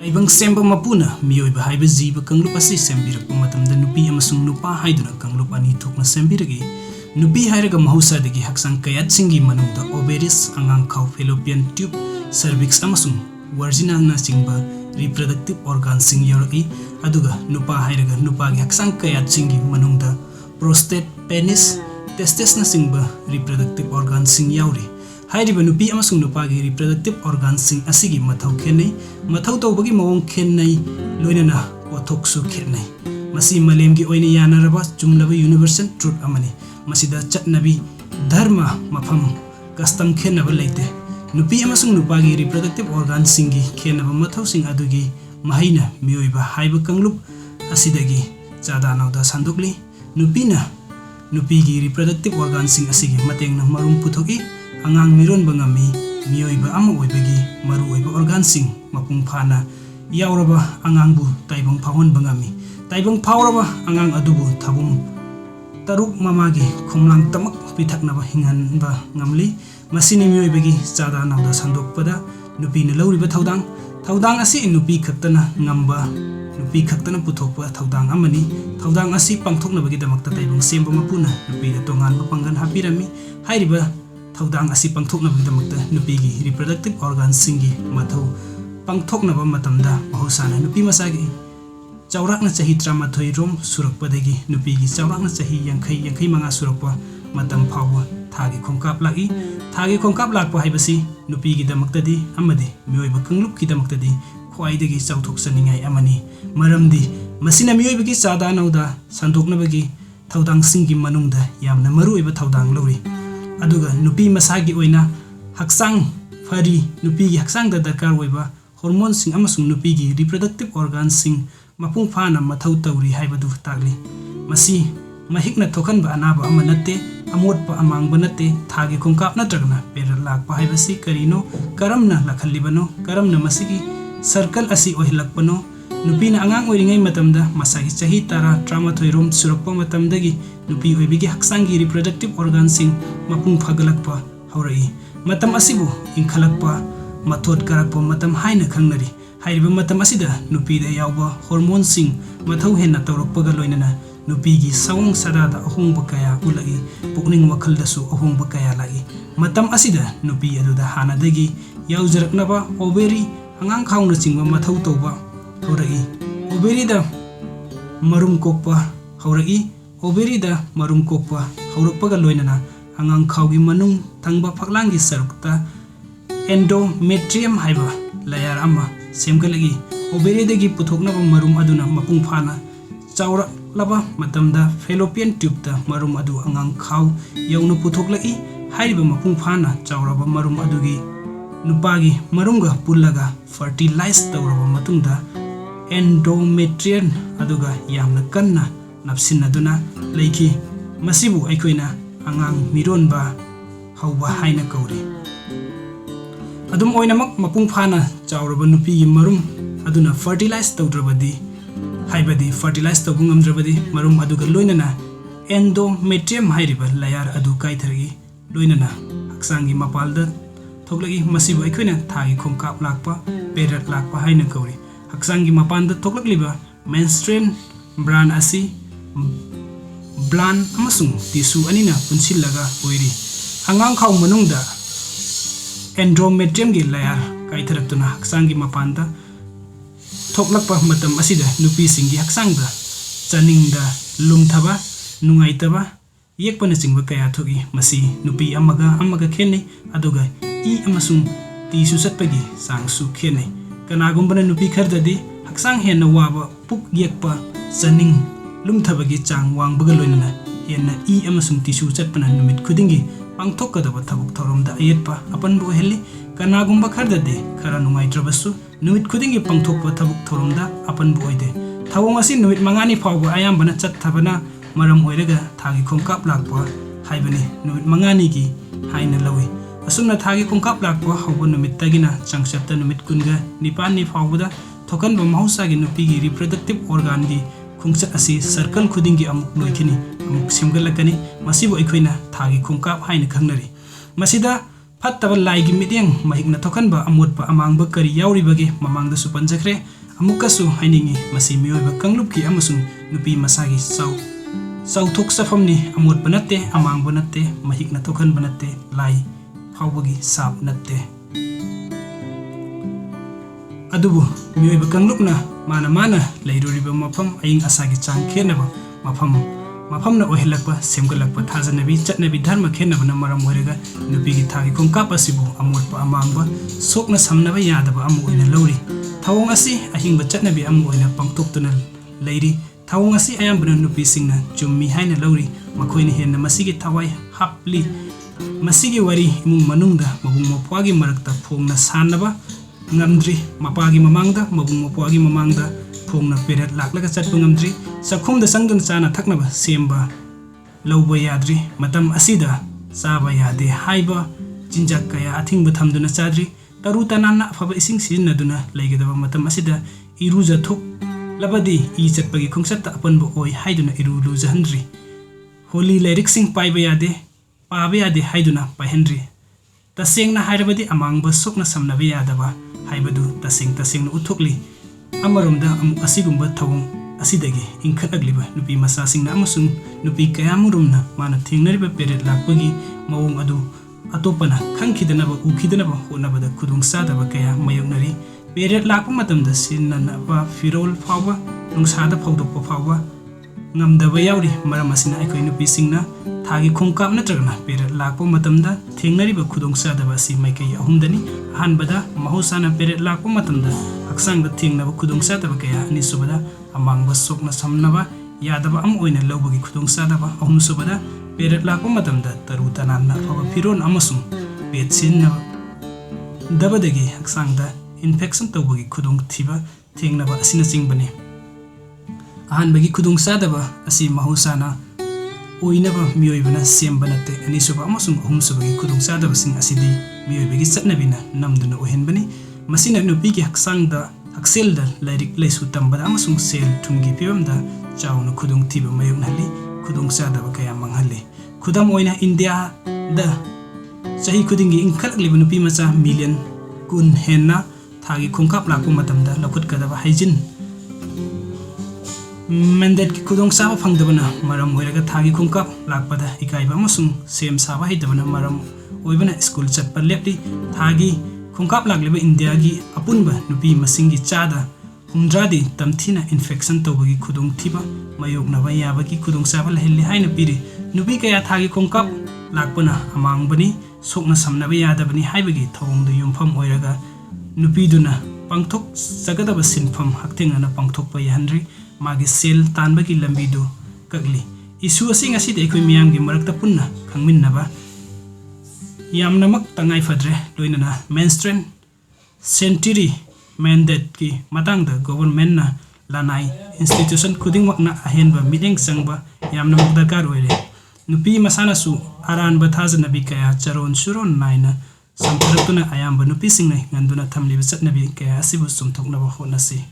Taibang semba mapuna miyoiba haiba jiba kanglup asi sembirakpa matamda nupi amasung nupa haiduna kanglup ani thokna sembiragi nupi hairaga mahausadagi haksang kayatsingi manungda ovaries angang khau fallopian tube cervix amasung vagina na singba reproductive organ sing yoraki aduga nupa hairaga nupagi haksang kayatsingi manungda prostate penis testes na singba reproductive organ sing yauri hairiba nupi amasung nupagi reproductive organ sing asigi mathau khenai mathau tawbagi mawong khenai loinana pothoksu khenai masi malemgi oina yanaraba chumlaba universal truth amani masida chatnabi dharma mafam custom khenaba leite nupi amasung nupagi reproductive organ singi khenaba mathau sing adugi mahaina miyoiba haiba kanglup asidagi chada nauda sandukli nupigi reproductive organ sing asigi matengna marum puthoki angang miron bangami miyoiba ama oibagi maru oiba organ sing mapung phana yauraba angang bu taibang phawon bangami taibang phawraba angang adubu thabum taruk mamagi khomlang tamak pithaknaba hinganba ngamli masini miyoibagi chada nauda sandokpada nupi na lauriba thaudang asi nupi khaktana ngamba nupi khaktana puthokpa thaudang amani thaudang asi pangthoknabagi damakta taibang semba mapuna nupi da tongan pangan hapirami hairiba thaudang asi pangthoknabagi damakta nupigi reproductive organ singi mathau pangthoknaba matamda mahosana nupi masagi chaurakna chahi 38 rom surakpadagi nupigi chaurakna chahi 80 surakpa matam phawa thagi khongkap lakpa haibasi nupigi damaktadi amadi miyoiba kanglup ki damaktadi khwaidagi chauthok saningai amani maramdi masina miyoibagi chada nauda sandoknabagi thaudang singi manungda yamna maruiba thaudang lori aduga nupi masagi oina haksang fari nupigi haksang da darkar oiba hormone sing amasung nupigi reproductive organ sing mapung phana mathau tawri haibadu tagli masi mahikna thokan ba anaba ama natte amotpa amangba natte thagi khongkap natragna peral lakpa haibasi karino karamna lakhalibano karamna masigi circle asi ohilakpano nupina angang oiringai matamda masagi chahi tara 38 rom surakpa matamdagi nupi oibigi haksangi reproductive organ sing mapung phagalakpa haurai matam asibu ingkhalakpa mathot karakpa matam haina khangnari hairiba matam asida nupi da yawba hormone sing mathau henna tawrakpaga loinana nupigi sawung sadada ahongba kaya ulagi pukning wakhaldasu ahongba kaya lagi matam asida nupi aduda hanadagi yawjaraknaba ovary angang khawna chingba mathau tawba haurai ovary da marum kokpa haurakpaga loinana angang khawgi manung thangba phaklangi sarukta endometrium haiba layar ama semgalagi ovary dagi puthoknaba marum aduna mapung phana chawraklaba matamda fallopian tube da marum adu angang khaw yauna puthoklagi hairiba mapung phana chawraba marum adugi nupagi marumga pullaga fertilize tawraba matungda endometrium aduga yamna kanna napsinaduna leiki masibu aikoina angang mironba hauba haina kauri adum oinamak mapung phana chawraba nupigi marum aduna fertilize tawdrabadi haibadi fertilize tawbung amdrabadi marum aduga loinana endometrium hairiba layar adu kaithargi loinana haksangi mapalda thoklagi masibu aikoina thagi khongkap lakpa perat lakpa haina kauri haksangi mapanda thoklakliba menstrual bran asi blan amasung tissue anina punsillaga oiri angang khaw manungda endometrium gi layar kaitharaktuna haksangi mapanda thoklakpa matam asida nupi singi haksangda chaningda lumthaba nungaitaba yekpana chingba kaya thogi masi nupi amaga khenai aduga i amasung tissue satpagi sangsu khenai kanagumbana nupi khardadi haksang henna waba puk yekpa chaning lumthabagi chang wangbaga loinana henna i amasung tissue chatpana numit khudingi pangthokadaba thabuk thoromda ayetpa apanbu helli kanagumba khardade khara nungaitrabasu numit khudingi pangthokpa thabuk thoromda apanbu oide thawong asi numit mangani phawba ayambana chatthabana maram oiraga thagi khongkap lakpa haibani numit mangani gi haina lawi asumna thagi khongkap lakpa hawba numit tagina changchapta numit kunga nipani phawbada thokanba mahusagi nupigi reproductive organ gi khungchat asi circle khudingi amuk loikini amuk simgalakani masibu aikoina thagi khongkap haina khangnari masida ꯐꯠꯇꯕ ꯂꯥꯏꯒꯤ ꯃꯤꯠꯌꯦꯡ ꯃꯍꯤꯛꯅ ꯊꯣꯛꯍꯟꯕ ꯑꯃꯣꯠꯄ ꯑꯃꯥꯡꯕ ꯀꯔꯤ ꯌꯥꯎꯔꯤꯕꯒꯦ ꯃꯃꯥꯡꯗꯁꯨ ꯄꯟꯖꯈ꯭ꯔꯦ ꯑꯃꯨꯛꯀꯁꯨ ꯍꯥꯏꯅꯤꯡꯉꯤ ꯃꯁꯤ ꯃꯤꯑꯣꯏꯕ ꯀꯥꯡꯂꯨꯞꯀꯤ ꯑꯃꯁꯨꯡ ꯅꯨꯄꯤ ꯃꯁꯥꯒꯤ ꯆꯥꯎꯊꯣꯛꯆꯐꯝꯅꯤ ꯑꯃꯣꯠꯄ ꯅꯠꯇꯦ ꯑꯃꯥꯡꯕ ꯅꯠꯇꯦ ꯃꯍꯤꯛꯅ ꯊꯣꯛꯍꯟꯕ ꯅꯠꯇꯦ ꯂꯥꯏ ꯐꯥꯎꯕꯒꯤ ꯁꯥꯞ ꯅꯠꯇꯦ ꯑꯗꯨꯕꯨ ꯃꯤꯑꯣꯏꯕ ꯀꯥꯡꯂꯨꯞꯅ ꯃꯥꯅ ꯂꯩꯔꯨꯔꯤꯕ ꯃꯐꯝ ꯑꯏꯪ ꯑꯁꯥꯒꯤ ꯆꯥꯡ ꯈꯦꯠꯅꯕ ꯃꯐꯝꯅ ꯑꯣꯏꯍꯜꯂꯛꯄ ꯁꯦꯝꯒꯠꯂꯛꯄ ꯊꯥꯖꯅꯕꯤ ꯆꯠꯅꯕꯤ ꯙꯔꯃ ꯈꯦꯠꯅꯕꯅ ꯃꯔꯝ ꯑꯣꯏꯔꯒ ꯅꯨꯄꯤꯒꯤ ꯊꯥꯒꯤ ꯈꯣꯡꯀꯥꯞ ꯑꯁꯤꯕꯨ ꯑꯃꯣꯠꯄ ꯑꯃꯥꯡꯕ ꯁꯣꯛꯅ ꯁꯝꯅꯕ ꯌꯥꯗꯕ ꯑꯃ ꯑꯣꯏꯅ ꯂꯧꯔꯤ ꯊꯧꯑꯣꯡ ꯑꯁꯤ ꯑꯍꯤꯡꯕ ꯆꯠꯅꯕꯤ ꯑꯃ ꯑꯣꯏꯅ ꯄꯥꯡꯊꯣꯛꯇꯨꯅ ꯂꯩꯔꯤ ꯊꯧꯑꯣꯡ ꯑꯁꯤ ꯑꯌꯥꯝꯕꯅ ꯅꯨꯄꯤꯁꯤꯡꯅ ꯆꯨꯝꯃꯤ ꯍꯥꯏꯅ ꯂꯧꯔꯤ ꯃꯈꯣꯏꯅ ꯍꯦꯟꯅ ꯃꯁꯤꯒꯤ ꯊꯋꯥꯏ ꯍꯥꯞꯂꯤ ꯃꯁꯤꯒꯤ ꯋꯥꯔꯤ ꯏꯃꯨꯡ ꯃꯅꯨꯡꯗ ꯃꯕꯨꯡ ꯃꯧꯄ꯭ꯋꯥꯒꯤ ꯃꯔꯛꯇ ꯐꯣꯡꯅ ꯁꯥꯟꯅꯕ ngamdri mapagi mamangda mabung mapwagi mamangda phongna peret laklaga chatpa ngamdri sakhumda sangduna chana thaknaba semba lawba yadri matam asida chaba yade haiba jinjak kaya athingba thamduna chadri taru tanana phaba ising sinnaduna leigedaba matam asida iruja thuk labadi I chatpagi khongsatta apanba oi haiduna irulu jahandri holi lyric sing paiba yade paaba yade haiduna paihandri tasengna hairabadi amangba sokna samnaba yadaba haibadu tasengna uthukli amaromda asigumba thawong asidagi inkhatlagliba nupi masasingna amasung nupi kayamurumna mana thingnariba peret lakpagi mawong adu atopana khangkhidanaba ukhidanaba honabada khudung sadaba kaya mayoknari peret lakpa matamda sinnanaba firol phawba nungsada phawdokpa phawba ngamdaba yauri maram asina aikoi nupi singna thagi khongkap natragna peret lakpa matamda thingnariba khudung sadaba si maikai ahumdani ahanbada mahosana peret lakpa matamda haksangda thingnaba khudung sadaba kaya anisubada amangba sokna samnaba yadaba am oina lawbagi khudung sadaba ahumsubada peret lakpa matamda taru tananna phaba firon amasung pet sinna dabadagi haksangda infection tawbagi khudung thiba thingnaba asina jingbani ahanbagi khudung sadaba asi mahosana oinaba miyoibana semba natte anisuba amasung ahumsubagi khudung sadaba sing asidi miyoibagi chatnabina namduna ohenbani masina nupigi haksangda hakselda lairik laisu tambada amasung sel thumgi pibamda chauna khudung thiba mayoknali khudung sadaba kaya manghalli khudam oina India da chahi khudingi inkhalakliba nupi macha million kun henna thagi khongkap lakpu matamda lakutkadaba haijin mandate ki khudong saba phangdabana maram oiraga thagi khongkap lakpada ikaiba amasung sem saba haidabana maram oibana school chatpa lepli thagi khongkap lagliba India gi apunba nupi masingi chada humdradi tamthina infection tawbagi khudong thiba mayoknaba yabagi khudong saba lahilli haina piri nupi kaya thagi khongkap lakpana amangbani sokna samnaba yadabani haibagi thawongda yumpham oiraga nupiduna pangthok sagadaba sinpham haktengana pangthokpa yahandri magi sel tanbagi lambidu kagli isu asi ngasi de koi miyamgi marakta punna khangminnaba yamnamak tangai fadre loinana mainstream century mandate ki matangda government na lanai institution khudingmakna ahenba mideng sangba yamnamak darkar oire nupi masana su aranba thajanabi kaya charon suron naina samtharatuna ayamba nupi singna nganduna thamliba chatnabi kaya asibu sumthoknaba honasi